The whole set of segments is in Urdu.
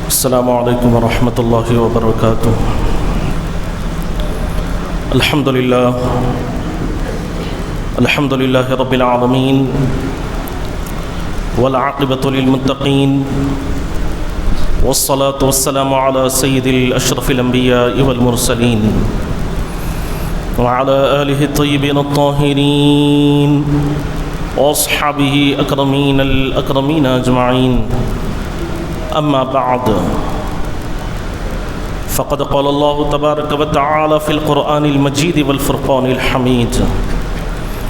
السلام علیکم ورحمۃ اللہ وبرکاتہ۔ الحمد للہ رب العالمین والعاقبۃ للمتقین والصلاة والسلام علی سید الاشرف الانبیاء والمرسلین وعلى آلہ الطیبین الطاہرین واصحابہ اکرمین الاکرمین اجمعین، اما بعد فقد قال اللہ تبارک وتعالی فی القرآن المجید والفرقان الحمید،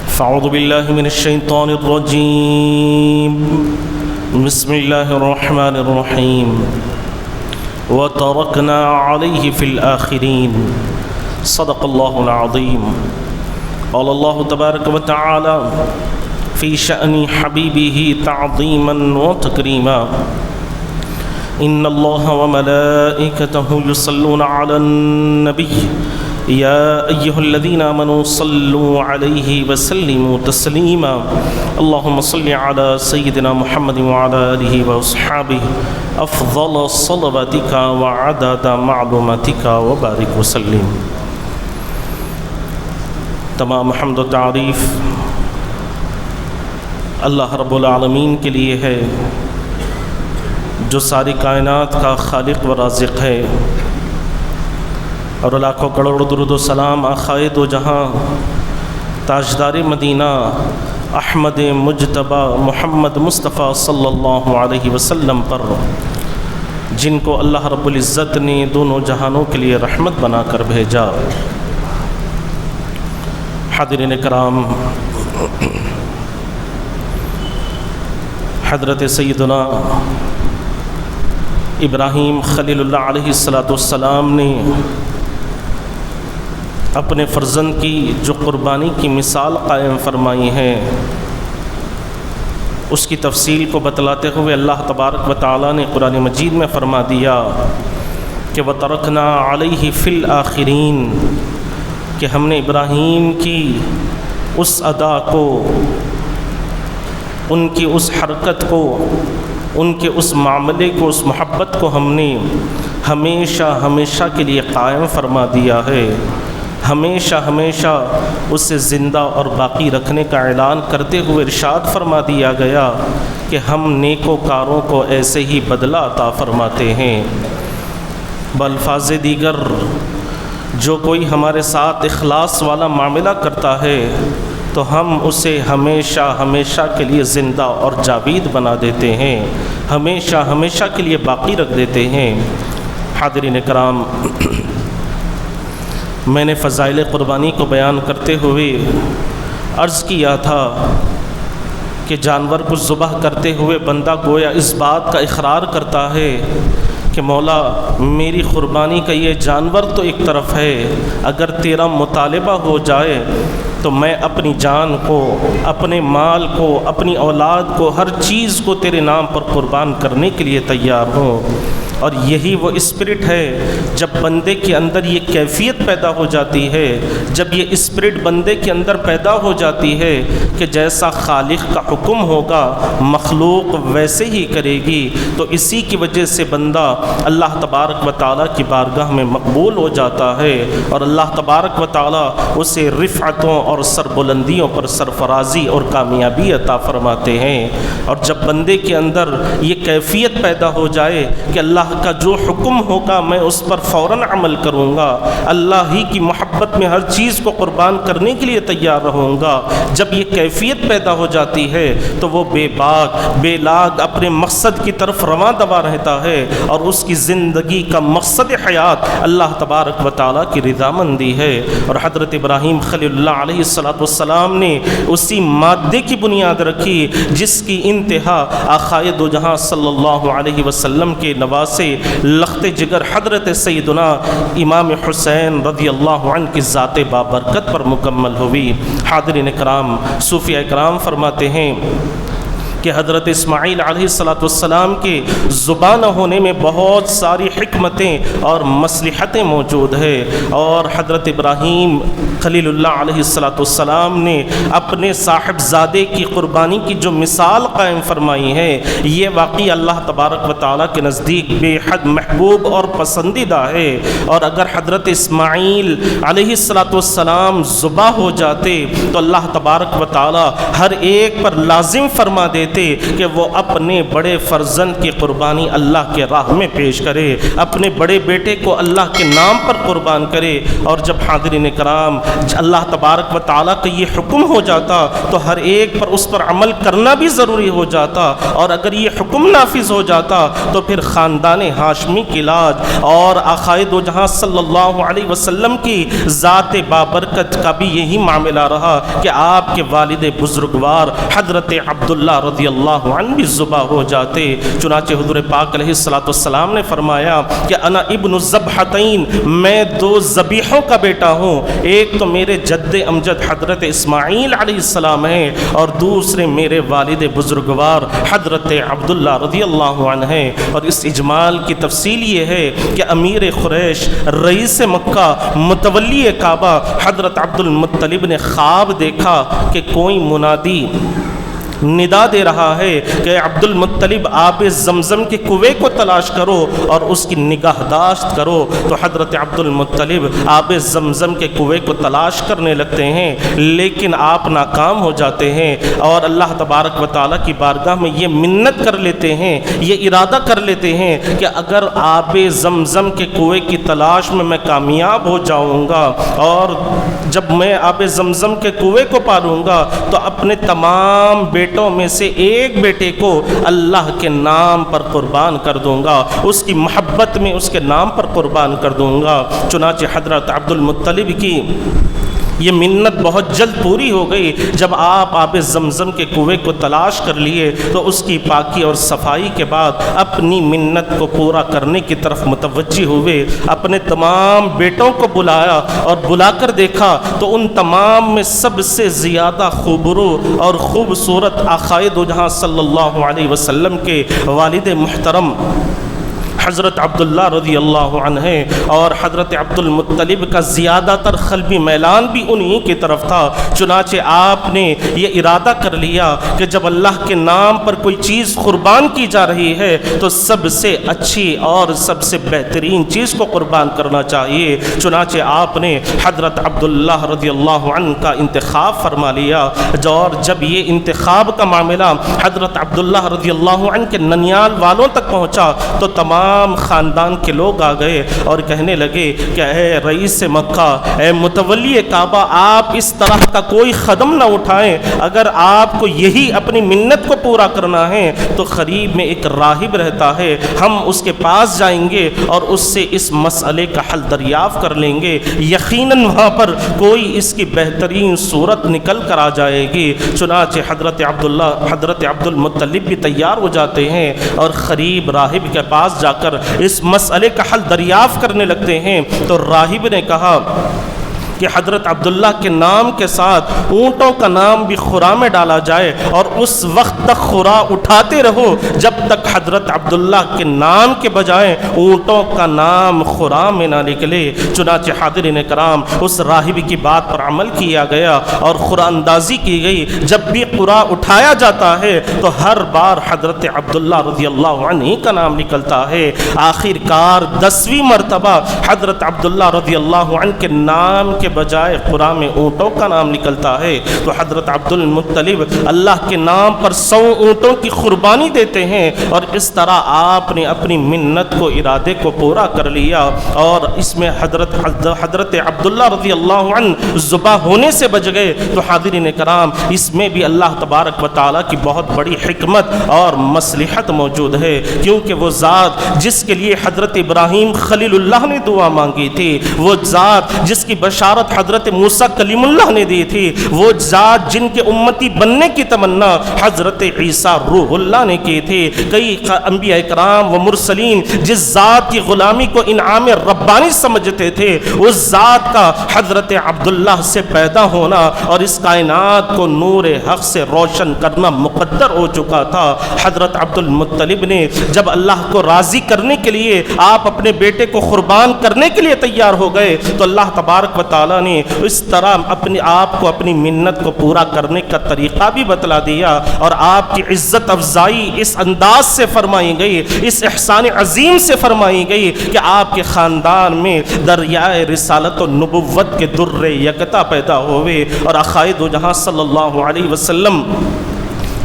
فاعوذ باللہ من الشیطان الرجیم، بسم اللہ الرحمن الرحیم، وترکنا علیہ فی الآخرین، صدق اللہ العظیم۔ قال اللہ تبارک وتعالی فی شأن حبیبہ تعظیما وتکریما، ان اللہ وملائکتہ یصلون علی النبی یا ایہا الذین آمنوا صلوا علیہ وسلموا تسلیما، اللہم صل علی سیدنا محمد وعلی آلہ واصحابہ افضل صلواتک وعدد معلوماتک وبارک وسلم۔ تمام حمد و تعریف اللہ رب العالمین کے لیے ہے جو ساری کائنات کا خالق و رازق ہے، اور لاکھوں کروڑ درود و سلام آقائے دو جہاں تاجدار مدینہ احمد مجتبی محمد مصطفیٰ صلی اللہ علیہ وسلم پر، جن کو اللہ رب العزت نے دونوں جہانوں کے لیے رحمت بنا کر بھیجا۔ حاضرین کرام، حضرت سیدنا ابراہیم خلیل اللہ علیہ السلام نے اپنے فرزند کی جو قربانی کی مثال قائم فرمائی ہے، اس کی تفصیل کو بتلاتے ہوئے اللہ تبارک و تعالی نے قرآن مجید میں فرما دیا کہ وَتَرَكْنَا عَلَيْهِ فِي الْآخِرِينَ، کہ ہم نے ابراہیم کی اس ادا کو، ان کی اس حرکت کو، ان کے اس معاملے کو، اس محبت کو ہم نے ہمیشہ ہمیشہ کے لیے قائم فرما دیا ہے، ہمیشہ ہمیشہ اسے زندہ اور باقی رکھنے کا اعلان کرتے ہوئے ارشاد فرما دیا گیا کہ ہم نیکوکاروں کو ایسے ہی بدلہ عطا فرماتے ہیں۔ بالفاظ دیگر، جو کوئی ہمارے ساتھ اخلاص والا معاملہ کرتا ہے تو ہم اسے ہمیشہ ہمیشہ کے لیے زندہ اور جاوید بنا دیتے ہیں، ہمیشہ ہمیشہ کے لیے باقی رکھ دیتے ہیں۔ حاضرین کرام، میں نے فضائل قربانی کو بیان کرتے ہوئے عرض کیا تھا کہ جانور کو ذبح کرتے ہوئے بندہ گویا اس بات کا اقرار کرتا ہے کہ مولا میری قربانی کا یہ جانور تو ایک طرف ہے، اگر تیرا مطالبہ ہو جائے تو میں اپنی جان کو، اپنے مال کو، اپنی اولاد کو، ہر چیز کو تیرے نام پر قربان کرنے کے لیے تیار ہوں۔ اور یہی وہ اسپرٹ ہے، جب بندے کے اندر یہ کیفیت پیدا ہو جاتی ہے، جب یہ اسپرٹ بندے کے اندر پیدا ہو جاتی ہے کہ جیسا خالق کا حکم ہوگا مخلوق ویسے ہی کرے گی، تو اسی کی وجہ سے بندہ اللہ تبارک و تعالیٰ کی بارگاہ میں مقبول ہو جاتا ہے، اور اللہ تبارک و تعالیٰ اسے رفعتوں اور سربلندیوں پر سرفرازی اور کامیابی عطا فرماتے ہیں۔ اور جب بندے کے اندر یہ کیفیت پیدا ہو جائے کہ اللہ کا جو حکم ہوگا میں اس پر فوراً عمل کروں گا، اللہ ہی کی محبت میں ہر چیز کو قربان کرنے کے لیے تیار رہوں گا، جب یہ کیفیت پیدا ہو جاتی ہے تو وہ بے باک بے لاگ اپنے مقصد کی طرف رواں دوا رہتا ہے، اور اس کی زندگی کا مقصد حیات اللہ تبارک و تعالیٰ کی رضامندی ہے۔ اور حضرت ابراہیم خلیل اللہ علیہ السلام نے اسی مادے کی بنیاد رکھی جس کی انتہا آقائے دو جہاں صلی اللہ علیہ وسلم کے نواسے لخت جگر حضرت سیدنا امام حسین رضی اللہ عنہ کی ذات بابرکت پر مکمل ہوئی۔ حاضرین کرام، صوفیہ کرام فرماتے ہیں کہ حضرت اسماعیل علیہ السلام کے زبان ہونے میں بہت ساری حکمتیں اور مصلحتیں موجود ہے، اور حضرت ابراہیم خلیل اللہ علیہ السلام نے اپنے صاحبزادے کی قربانی کی جو مثال قائم فرمائی ہے، یہ واقعی اللہ تبارک و تعالیٰ کے نزدیک بے حد محبوب اور پسندیدہ ہے۔ اور اگر حضرت اسماعیل علیہ السلام ذبح ہو جاتے تو اللہ تبارک و تعالیٰ ہر ایک پر لازم فرما دیتے کہ وہ اپنے بڑے فرزند کی قربانی اللہ کے راہ میں پیش کرے، اپنے بڑے بیٹے کو اللہ کے نام پر قربان کرے۔ اور جب حاضرین کرام اللہ تبارک و تعالیٰ کا یہ حکم ہو جاتا تو ہر ایک پر اس پر عمل کرنا بھی ضروری ہو جاتا، اور اگر یہ حکم نافذ ہو جاتا تو پھر خاندان ہاشمی کی لاج اور آقائے دو جہاں صلی اللہ علیہ وسلم کی ذات بابرکت کا بھی یہی معاملہ رہا کہ آپ کے والد بزرگوار حضرت عبداللہ رضی اللہ عنہ بھی ذبح ہو جاتے۔ چنانچہ حضور پاک علیہ السلام نے فرمایا کہ انا ابن الذبحتین، میں دو ذبیحوں کا بیٹا ہوں، ایک تو میرے جد امجد حضرت اسماعیل علیہ السلام ہے، اور دوسرے میرے والد بزرگوار حضرت عبداللہ رضی اللہ عنہ ہے۔ اور اس اجمال کی تفصیل یہ ہے کہ امیر قریش رئیس مکہ متولی کعبہ حضرت عبد المطلب نے خواب دیکھا کہ کوئی منادی ندا دے رہا ہے کہ عبد المطلب آب زمزم کے کنویں کو تلاش کرو اور اس کی نگہداشت کرو۔ تو حضرت عبد المطلب آب زمزم کے کنویں کو تلاش کرنے لگتے ہیں، لیکن آپ ناکام ہو جاتے ہیں، اور اللہ تبارک و تعالیٰ کی بارگاہ میں یہ منت کر لیتے ہیں، یہ ارادہ کر لیتے ہیں کہ اگر آب زمزم کے کنویں کی تلاش میں کامیاب ہو جاؤں گا اور جب میں آب زمزم کے کنویں کو پالوں گا تو اپنے تمام بیٹوں میں سے ایک بیٹے کو اللہ کے نام پر قربان کر دوں گا، اس کی محبت میں اس کے نام پر قربان کر دوں گا۔ چنانچہ حضرت عبد المطلب کی یہ منت بہت جلد پوری ہو گئی۔ جب آپ آب زمزم کے کنویں کو تلاش کر لیے تو اس کی پاکی اور صفائی کے بعد اپنی منت کو پورا کرنے کی طرف متوجہ ہوئے، اپنے تمام بیٹوں کو بلایا اور بلا کر دیکھا تو ان تمام میں سب سے زیادہ خوبرو اور خوبصورت آقائے دو جہاں صلی اللہ علیہ وسلم کے والد محترم حضرت عبداللہ رضی اللہ عنہ ہے، اور حضرت عبد المطلب کا زیادہ تر قلبی میلان بھی انہی کی طرف تھا۔ چنانچہ آپ نے یہ ارادہ کر لیا کہ جب اللہ کے نام پر کوئی چیز قربان کی جا رہی ہے تو سب سے اچھی اور سب سے بہترین چیز کو قربان کرنا چاہیے۔ چنانچہ آپ نے حضرت عبداللہ رضی اللہ عنہ کا انتخاب فرما لیا، اور جب یہ انتخاب کا معاملہ حضرت عبداللہ رضی اللہ عنہ کے ننیال والوں تک پہنچا تو تمام خاندان کے لوگ آ گئے اور کہنے لگے کہ اے رئیس مکہ، اے متولی کعبہ، آپ اس طرح کا کوئی قدم نہ اٹھائیں، اگر آپ کو یہی اپنی منت کو پورا کرنا ہے تو قریب میں ایک راہب رہتا ہے، ہم اس کے پاس جائیں گے اور اس سے اس مسئلے کا حل دریافت کر لیں گے، یقیناً وہاں پر کوئی اس کی بہترین صورت نکل کر آ جائے گی۔ چنانچہ حضرت عبد المطلب بھی تیار ہو جاتے ہیں اور قریب راہب کے پاس جا کر اس مسئلے کا حل دریافت کرنے لگتے ہیں۔ تو راہب نے کہا کہ حضرت عبداللہ کے نام کے ساتھ اونٹوں کا نام بھی خرا میں ڈالا جائے، اور اس وقت تک خرا اٹھاتے رہو جب تک حضرت عبداللہ کے نام کے بجائے اونٹوں کا نام خرا میں نہ نکلے۔ چنانچہ حاضرین کرام اس راہب کی بات پر عمل کیا گیا اور خرا اندازی کی گئی۔ جب بھی خرا اٹھایا جاتا ہے تو ہر بار حضرت عبداللہ رضی اللہ عنہ کا نام نکلتا ہے۔ آخر کار 10ویں مرتبہ حضرت عبداللہ رضی اللہ عنہ کے نام کے بجائے قرآن میں اونٹوں کا نام نکلتا ہے۔ تو حضرت عبد المطلب اللہ کے نام پر 100 اونٹوں کی قربانی دیتے ہیں، اور اس طرح آپ نے اپنی منت کو، ارادے کو پورا کر لیا، اور اس میں حضرت عبداللہ رضی اللہ عنہ ذبح ہونے سے بچ گئے۔ تو حاضرین کرام، اس میں بھی اللہ تبارک و تعالیٰ کی بہت بڑی حکمت اور مصلحت موجود ہے، کیونکہ وہ ذات جس کے لیے حضرت ابراہیم خلیل اللہ نے دعا مانگی تھی، وہ ذات جس کی بشارت بشارت حضرت موسیٰ کلیم اللہ نے دی تھی، وہ ذات جن کے امتی بننے کی تمنا حضرت عیسیٰ روح اللہ نے کی تھی، کئی انبیاء کرام و مرسلین جس ذات کی غلامی کو انعام ربانی سمجھتے تھے، اس ذات کا حضرت عبداللہ سے پیدا ہونا اور اس کائنات کو نور حق سے روشن کرنا مقدر ہو چکا تھا۔ حضرت عبد المطلب نے جب اللہ کو راضی کرنے کے لیے آپ اپنے بیٹے کو قربان کرنے کے لیے تیار ہو گئے تو اللہ تبارک و تعالیٰ نے اس طرح اپنے آپ کو اپنی منت کو پورا کرنے کا طریقہ بھی بتلا دیا، اور آپ کی عزت افزائی اس انداز سے فرمائی گئی، اس احسان عظیم سے فرمائی گئی کہ آپ کے خاندان میں دریائے رسالت و نبوت کے در یکتا پیدا ہوئے، اور آقائے دو جہاں صلی اللہ علیہ وسلم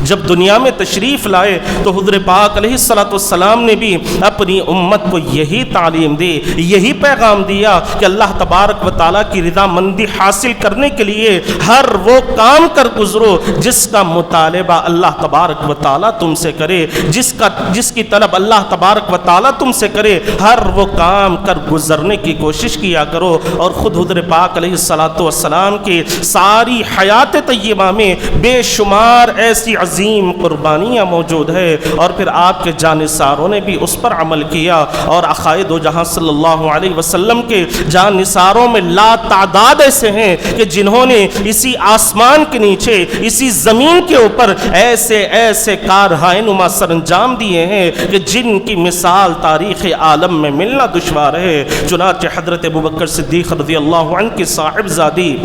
جب دنیا میں تشریف لائے تو حضور پاک علیہ السلام نے بھی اپنی امت کو یہی تعلیم دی، یہی پیغام دیا کہ اللہ تبارک و تعالیٰ کی رضا مندی حاصل کرنے کے لیے ہر وہ کام کر گزرو جس کا مطالبہ اللہ تبارک و تعالیٰ تم سے کرے، جس کی طلب اللہ تبارک و تعالیٰ تم سے کرے، ہر وہ کام کر گزرنے کی کوشش کیا کرو۔ اور خود حضور پاک علیہ السلام کی ساری حیات طیبہ میں بے شمار ایسی عظیم قربانیاں موجود ہے، اور پھر آپ کے جانثاروں نے بھی اس پر عمل کیا، اور آقائے دو جہاں صلی اللہ علیہ وسلم کے جانثاروں میں لا تعداد ایسے ہیں کہ جنہوں نے اسی آسمان کے نیچے، اسی زمین کے اوپر ایسے ایسے کارہائے نما سر انجام دیے ہیں کہ جن کی مثال تاریخ عالم میں ملنا دشوار ہے۔ چنانچہ حضرت ابوبکر صدیق رضی اللہ عنہ کی صاحبزادی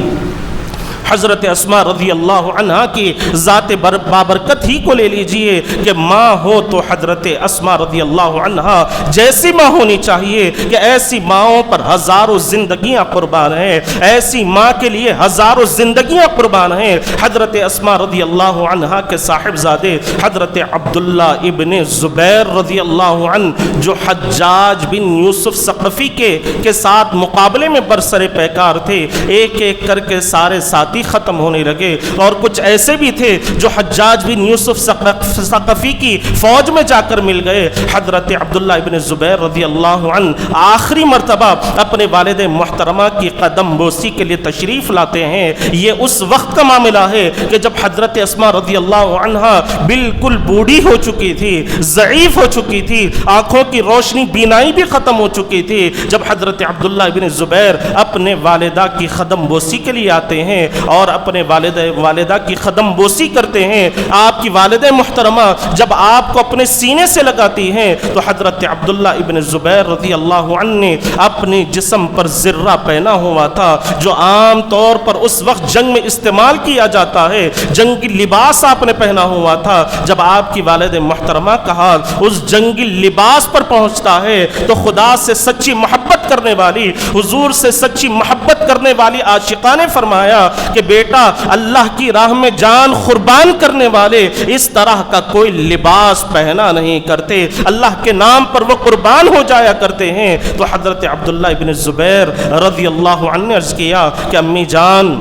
حضرت اسماء رضی اللہ عنہا کی ذات بابرکت ہی کو لے لیجئے کہ ماں ہو تو حضرت اسماء رضی اللہ عنہا جیسی ماں ہونی چاہیے کہ ایسی ماؤں پر ہزاروں زندگیاں قربان ہیں، ایسی ماں کے لیے ہزاروں زندگیاں قربان ہیں۔ حضرت اسماء رضی اللہ عنہا کے صاحبزادے حضرت عبداللہ ابن زبیر رضی اللہ عنہ جو حجاج بن یوسف ثقفی کے ساتھ مقابلے میں برسر پیکار تھے، ایک ایک کر کے سارے ساتھی ختم ہونے لگے، اور کچھ ایسے بھی تھے جو حجاج بن یوسف ثقفی کی فوج میں جا کر مل گئے۔ حضرت عبداللہ ابن زبیر رضی اللہ عنہ آخری مرتبہ اپنے والد محترمہ کی قدم بوسی کے لیے تشریف لاتے ہیں۔ یہ اس وقت کا معاملہ ہے کہ جب حضرت اسماء رضی اللہ عنہا بالکل بوڑھی ہو چکی تھی، ضعیف ہو چکی تھی، آنکھوں کی روشنی بینائی بھی ختم ہو چکی تھی۔ جب حضرت عبداللہ ابن زبیر اپنے والدہ کی قدم بوسی کے لیے آتے ہیں اور اپنے والدہ کی قدم بوسی کرتے ہیں، آپ کی والدہ محترمہ جب آپ کو اپنے سینے سے لگاتی ہیں تو حضرت عبداللہ ابن زبیر رضی اللہ عنہ نے اپنے جسم پر زرہ پہنا ہوا تھا جو عام طور پر اس وقت جنگ میں استعمال کیا جاتا ہے، جنگی لباس آپ نے پہنا ہوا تھا۔ جب آپ کی والد محترمہ کا ہاتھ اس جنگی لباس پر پہنچتا ہے تو خدا سے سچی محبت کرنے والی، حضور سے سچی محبت کرنے والی عاشقہ نے فرمایا کہ بیٹا اللہ کی راہ میں جان قربان کرنے والے اس طرح کا کوئی لباس پہنا نہیں کرتے، اللہ کے نام پر وہ قربان ہو جایا کرتے ہیں۔ تو حضرت عبداللہ ابن زبیر رضی اللہ عنہ نے عرض کیا کہ امی جان،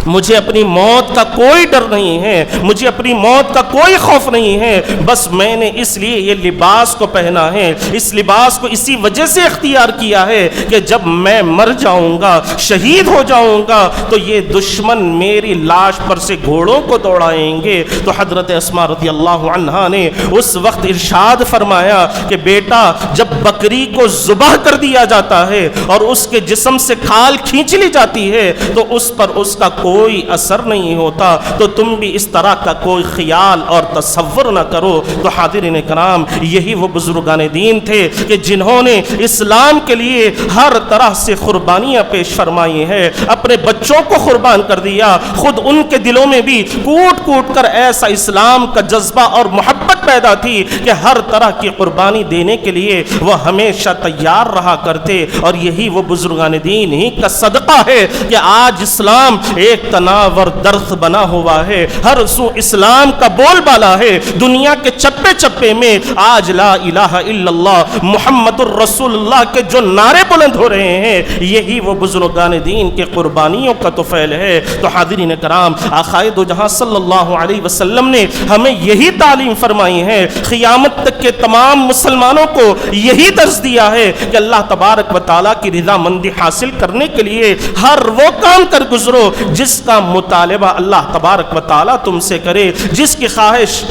مجھے اپنی موت کا کوئی ڈر نہیں ہے، مجھے اپنی موت کا کوئی خوف نہیں ہے، بس میں نے اس لیے یہ لباس کو پہنا ہے، اس لباس کو اسی وجہ سے اختیار کیا ہے کہ جب میں مر جاؤں گا، شہید ہو جاؤں گا تو یہ دشمن میری لاش پر سے گھوڑوں کو دوڑائیں گے۔ تو حضرت اسماء رضی اللہ عنہا نے اس وقت ارشاد فرمایا کہ بیٹا جب بکری کو ذبح کر دیا جاتا ہے اور اس کے جسم سے کھال کھینچ لی جاتی ہے تو اس پر اس کا کوئی اثر نہیں ہوتا، تو تم بھی اس طرح کا کوئی خیال اور تصور نہ کرو۔ تو حاضرین کرام، یہی وہ بزرگان دین تھے کہ جنہوں نے اسلام کے لیے ہر طرح سے قربانیاں پیش فرمائی ہیں، اپنے بچوں کو قربان کر دیا، خود ان کے دلوں میں بھی کوٹ کوٹ کر ایسا اسلام کا جذبہ اور محبت پیدا تھی کہ ہر طرح کی قربانی دینے کے لیے وہ ہمیشہ تیار رہا کرتے۔ اور یہی وہ بزرگان دین ہی کا صدقہ ہے کہ آج اسلام ایک ایک تناور درخت بنا ہوا ہے، ہر سو اسلام کا بول بالا ہے، دنیا کے چپے چپے میں آج لا الہ الا اللہ محمد الرسول اللہ کے جو نعرے بلند ہو رہے ہیں، یہی وہ بزرگان دین کے قربانیوں کا طفیل ہے۔ تو حاضرین کرام، آقائے دو جہاں صلی اللہ علیہ وسلم نے ہمیں یہی تعلیم فرمائی ہے، قیامت تک کے تمام مسلمانوں کو یہی درس دیا ہے کہ اللہ تبارک و تعالیٰ کی رضا مندی حاصل کرنے کے لیے ہر وہ کام کر گزرو جس کا مطالبہ اللہ تبارک و تعالیٰ تم سے کرے، جس کی خواہش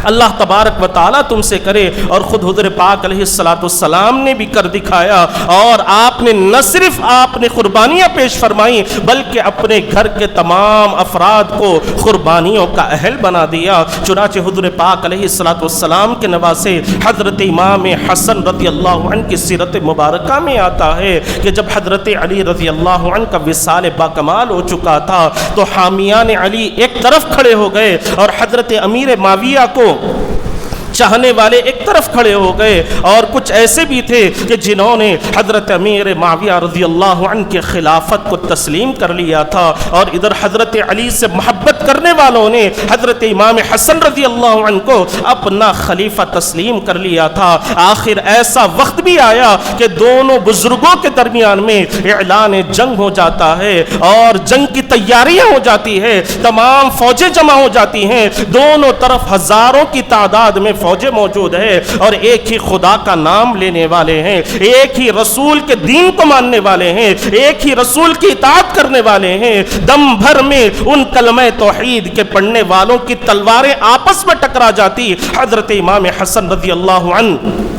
اللہ تبارک و تعالیٰ تم سے کرے۔ اور خود حضور پاک علیہ السلام نے بھی کر دکھایا، اور آپ نے نہ صرف آپ نے قربانیاں پیش فرمائیں بلکہ اپنے گھر کے تمام افراد کو قربانیوں کا اہل بنا دیا۔ چنانچہ حضور پاک علیہ السلام کے نواسے حضرت امام حسن رضی اللہ عنہ کی سیرت مبارکہ میں آتا ہے کہ جب حضرت علی رضی اللہ عنہ کا وصال باکمال ہو چکا تھا تو حامیان علی ایک طرف کھڑے ہو گئے اور حضرت امیر معاویہ کو چاہنے والے ایک طرف کھڑے ہو گئے، اور کچھ ایسے بھی تھے کہ جنہوں نے حضرت امیر معاویہ رضی اللہ عنہ کے خلافت کو تسلیم کر لیا تھا، اور ادھر حضرت علی سے محبت کرنے والوں نے حضرت امام حسن رضی اللہ عنہ کو اپنا خلیفہ تسلیم کر لیا تھا۔ آخر ایسا وقت بھی آیا کہ دونوں بزرگوں کے درمیان میں اعلان جنگ ہو جاتا ہے، اور جنگ کی تیاریاں ہو جاتی ہے، تمام فوجیں جمع ہو جاتی ہیں، دونوں طرف ہزاروں کی تعداد میں فوجیں موجود ہے، اور ایک ہی خدا کا نام لینے والے ہیں، ایک ہی رسول کے دین کو ماننے والے ہیں، ایک ہی رسول کی اطاعت کرنے والے ہیں۔ دم بھر میں ان کلمہ توحید کے پڑھنے والوں کی تلواریں آپس میں ٹکرا جاتی۔ حضرت امام حسن رضی اللہ عنہ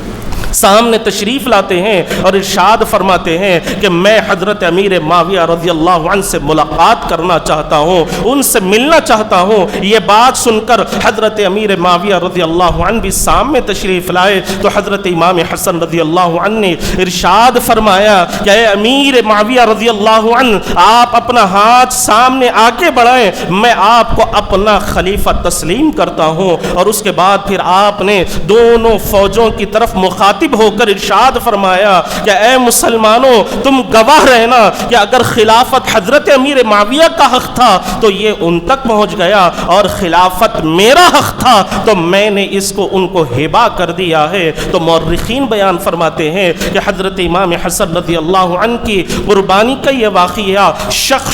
سامنے تشریف لاتے ہیں اور ارشاد فرماتے ہیں کہ میں حضرت امیر معاویہ رضی اللہ عنہ سے ملاقات کرنا چاہتا ہوں، ان سے ملنا چاہتا ہوں۔ یہ بات سن کر حضرت امیر معاویہ رضی اللہ عنہ بھی سامنے تشریف لائے تو حضرت امام حسن رضی اللہ عنہ نے ارشاد فرمایا کہ اے امیر معاویہ رضی اللہ عنہ، آپ اپنا ہاتھ سامنے آگے بڑھائیں، میں آپ کو اپنا خلیفہ تسلیم کرتا ہوں۔ اور اس کے بعد پھر آپ نے دونوں فوجوں کی طرف مخاطب ہو کر ارشاد فرمایا کہ اے مسلمانوں، تم گواہ رہنا کہ اگر خلافت حضرت امیر معاویہ کا حق تھا تو یہ ان تک پہنچ گیا، اور خلافت میرا حق تھا تو میں نے اس کو ان کو ہبہ کر دیا ہے۔ تو مورخین بیان فرماتے ہیں کہ حضرت امام حسن رضی اللہ عنہ کی قربانی کا یہ واقعہ شق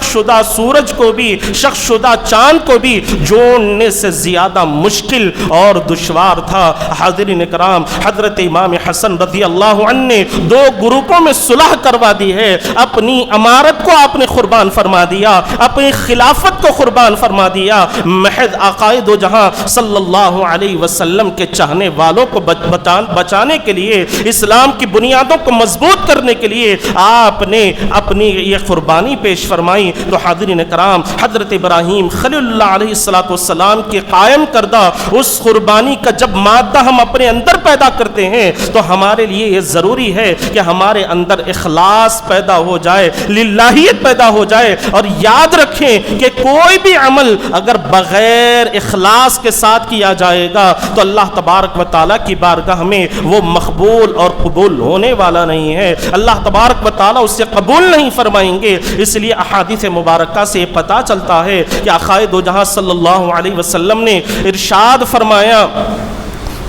شدہ سورج کو بھی، شق شدہ چاند کو بھی جوڑنے سے زیادہ مشکل اور دشوار تھا۔ حاضرین کرام، حضرت امام حسن رضی اللہ عنہ نے دو گروپوں میں صلح کروا دی ہے، اپنی امارت کو آپ نے قربان فرما دیا، اپنی خلافت کو قربان فرما دیا، محض آقائے دو جہاں صلی اللہ علیہ وسلم کے چاہنے والوں کو بچانے کے لیے، اسلام کی بنیادوں کو مضبوط کرنے کے لیے آپ نے اپنی یہ قربانی پیش فرمائی۔ تو حاضرین کرام، حضرت ابراہیم خلیل اللہ علیہ السلام کی قائم کردہ اس قربانی کا جب مادہ ہم اپنے اندر پیدا کرتے ہیں تو ہمارے لیے یہ ضروری ہے کہ ہمارے اندر اخلاص پیدا ہو جائے، للہیت پیدا ہو جائے، اور یاد رکھیں کہ کوئی بھی عمل اگر بغیر اخلاص کے ساتھ کیا جائے گا تو اللہ تبارک و تعالیٰ کی بارگاہ میں وہ مقبول اور قبول ہونے والا نہیں ہے، اللہ تبارک و تعالیٰ اسے قبول نہیں فرمائیں گے۔ اس لیے احادیث مبارکہ سے یہ پتہ چلتا ہے کہ آقائے دو جہاں صلی اللہ علیہ وسلم نے ارشاد فرمایا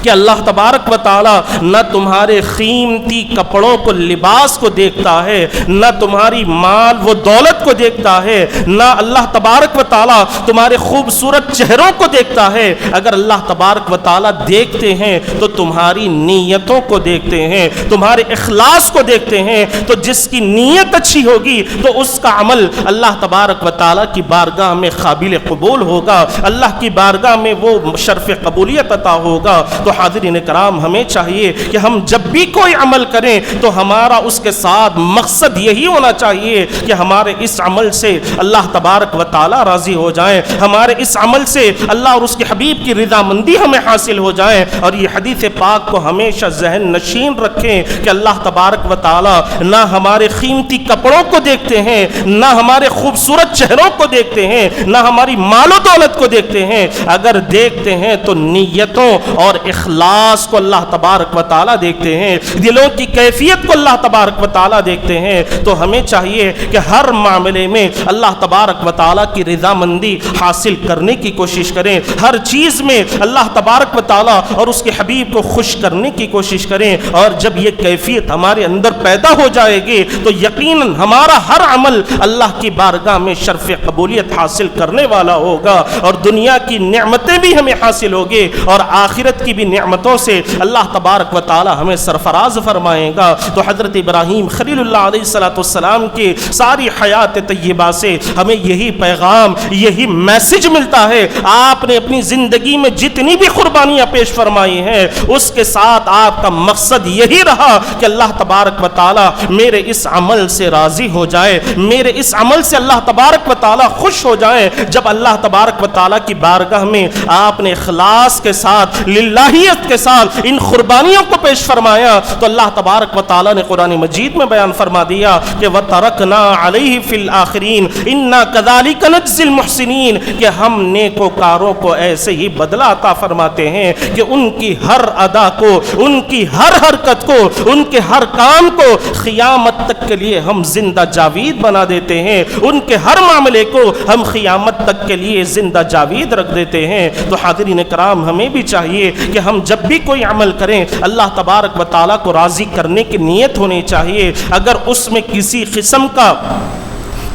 کہ اللہ تبارک و تعالیٰ نہ تمہارے قیمتی کپڑوں کو، لباس کو دیکھتا ہے، نہ تمہاری مال و دولت کو دیکھتا ہے، نہ اللہ تبارک و تعالیٰ تمہارے خوبصورت چہروں کو دیکھتا ہے۔ اگر اللہ تبارک و تعالیٰ دیکھتے ہیں تو تمہاری نیتوں کو دیکھتے ہیں، تمہارے اخلاص کو دیکھتے ہیں۔ تو جس کی نیت اچھی ہوگی تو اس کا عمل اللہ تبارک و تعالیٰ کی بارگاہ میں قابل قبول ہوگا، اللہ کی بارگاہ میں وہ شرف قبولیت عطا ہوگا۔ تو حاضرین کرام، ہمیں چاہیے کہ ہم جب بھی کوئی عمل کریں تو ہمارا اس کے ساتھ مقصد یہی ہونا چاہیے کہ ہمارے اس عمل سے اللہ تبارک و تعالیٰ راضی ہو جائیں، ہمارے اس عمل سے اللہ اور اس کے حبیب کی رضا مندی ہمیں حاصل ہو جائے۔ اور یہ حدیث پاک کو ہمیشہ ذہن نشین رکھیں کہ اللہ تبارک و تعالیٰ نہ ہمارے قیمتی کپڑوں کو دیکھتے ہیں، نہ ہمارے خوبصورت چہروں کو دیکھتے ہیں، نہ ہماری مال و دولت کو دیکھتے ہیں۔ اگر دیکھتے ہیں تو نیتوں اور اخلاص کو اللہ تبارک و تعالیٰ دیکھتے ہیں، دلوں کی کیفیت کو اللہ تبارک و تعالیٰ دیکھتے ہیں، تو ہمیں چاہیے کہ ہر معاملے میں اللہ تبارک و تعالیٰ کی رضامندی حاصل کرنے کی کوشش کریں، ہر چیز میں اللہ تبارک و تعالیٰ اور اس کے حبیب کو خوش کرنے کی کوشش کریں، اور جب یہ کیفیت ہمارے اندر پیدا ہو جائے گی تو یقیناً ہمارا ہر عمل اللہ کی بارگاہ میں شرف قبولیت حاصل کرنے والا ہوگا، اور دنیا کی نعمتیں بھی ہمیں حاصل ہوگی اور آخرت کی بھی نعمتوں سے اللہ تبارک و تعالیٰ ہمیں سرفراز فرمائے گا۔ تو حضرت ابراہیم خلیل اللہ علیہ السلام کی ساری حیات طیبہ سے ہمیں یہی پیغام، یہی میسج ملتا ہے۔ آپ نے اپنی زندگی میں جتنی بھی قربانیاں پیش فرمائی ہیں اس کے ساتھ آپ کا مقصد یہی رہا کہ اللہ تبارک و تعالیٰ میرے اس عمل سے راضی ہو جائے، میرے اس عمل سے اللہ تبارک و تعالیٰ خوش ہو جائے۔ جب اللہ تبارک و تعالیٰ کی بارگاہ میں آپ نے اخلاص کے ساتھ، للہیت کے ساتھ ان قربانیوں کو پیش فرمایا تو اللہ تبارک و تعالیٰ نے قرآن مجید میں بیان فرما دیا کہ وَتَرَكْنَا عَلَيْهِ فِي الْآخِرِينَ إِنَّا كَذَلِكَ نَجْزِي الْمُحْسِنِينَ، کہ ہم نیکوکاروں کو ایسے ہی بدلہ عطا فرماتے ہیں کہ ان کی ہر ادا کو، ان کی ہر حرکت کو، ان کے ہر کام کو قیامت تک کے لیے ہم زندہ جاوید بنا دیتے ہیں، ان کے ہر معاملے کو ہم قیامت تک کے لیے زندہ جاوید رکھ دیتے ہیں۔ تو حاضرین کرام، ہمیں بھی چاہیے کہ ہم جب بھی کوئی عمل کریں اللہ تبارک و تعالیٰ کو راضی کرنے کی نیت ہونی چاہیے۔ اگر اس میں کسی قسم کا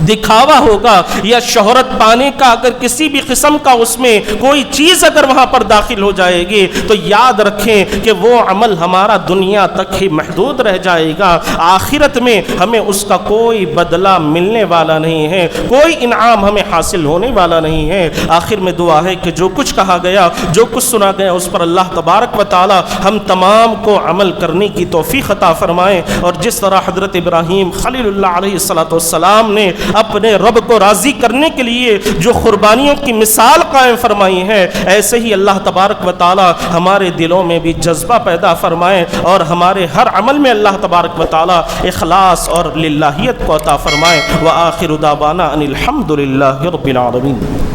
دکھاوا ہوگا یا شہرت پانے کا اگر کسی بھی قسم کا اس میں کوئی چیز اگر وہاں پر داخل ہو جائے گی تو یاد رکھیں کہ وہ عمل ہمارا دنیا تک ہی محدود رہ جائے گا، آخرت میں ہمیں اس کا کوئی بدلہ ملنے والا نہیں ہے، کوئی انعام ہمیں حاصل ہونے والا نہیں ہے۔ آخر میں دعا ہے کہ جو کچھ کہا گیا، جو کچھ سنا گیا، اس پر اللہ تبارک و تعالی ہم تمام کو عمل کرنے کی توفیق عطا فرمائے، اور جس طرح حضرت ابراہیم خلیل اللہ علیہ السلام نے اپنے رب کو راضی کرنے کے لیے جو قربانیوں کی مثال قائم فرمائی ہے، ایسے ہی اللہ تبارک و تعالی ہمارے دلوں میں بھی جذبہ پیدا فرمائے اور ہمارے ہر عمل میں اللہ تبارک و تعالی اخلاص اور للہیت کو عطا فرمائے۔ وآخر دعوانا ان الحمد للہ رب العالمین۔